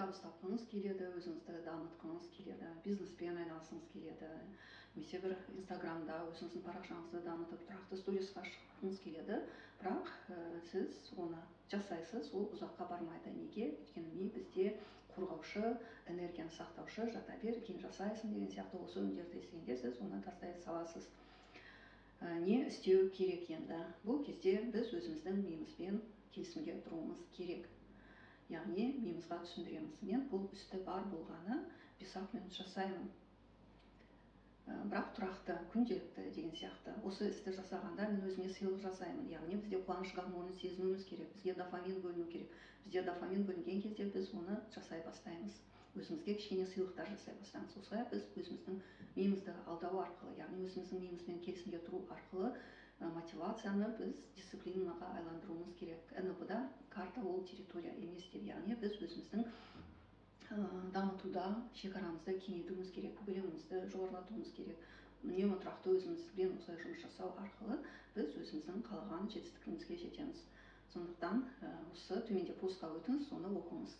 табыс тапқыңыз келеді, өзіңізді дамытқыңыз келеді, бизнеспен айналысыңыз келеді, немесе бір инстаграмда өзіңіздің парақшаңызды дамытып тұрақты сторисқа шыққыңыз келеді, бірақ сіз оны жасайсыз, ол ұзаққа бармайды. Неге? Өйткені ми бізде қорғаушы, энергияны сақтаушы, жата бер, кейін жасайсың деген сияқты осы үндерді естігенде сіз оны тастай саласыз. Не істеу керек енді? Бұл кезде біз өзіміздің миымызбен келісімге тұруымыз керек. Яғни миымызға түсіндіреміз. Мен бұл істі бар болғаны 5-ақ минут жасаймын. Бірақ тұрақты, күнделікті деген сияқты. Осы істі жасағанда мен өзіме сыйлық жасаймын. Яғни бізде қуаныш гормонын сезінуіміз керек. Бізге дофамин бөліну керек. Бізде дофамин бөлінген кезде біз оны жасай бастаймыз. Өзімізге кішкене сыйлықтар жасай бастаймыз. Осылай біз өзіміздің миымызды алдау арқылы, яғни өзіміздің миымызбен келісімге тұру арқылы мотивацияны біз дисциплинаға айландыруымыз керек. НЛП-да карта ол территория емес деп, яғни біз өзіміздің дамытуда шекарамызды кеңейтуіміз керек, білімімізді жоғарылатуымыз керек. Үнемі тұрақты өзімізбен осылай жұмыс жасау арқылы біз өзіміздің қалаған жетістігімізге жетеміз. Сондықтан осы төменде постқа өтіңіз, соны оқыңыз.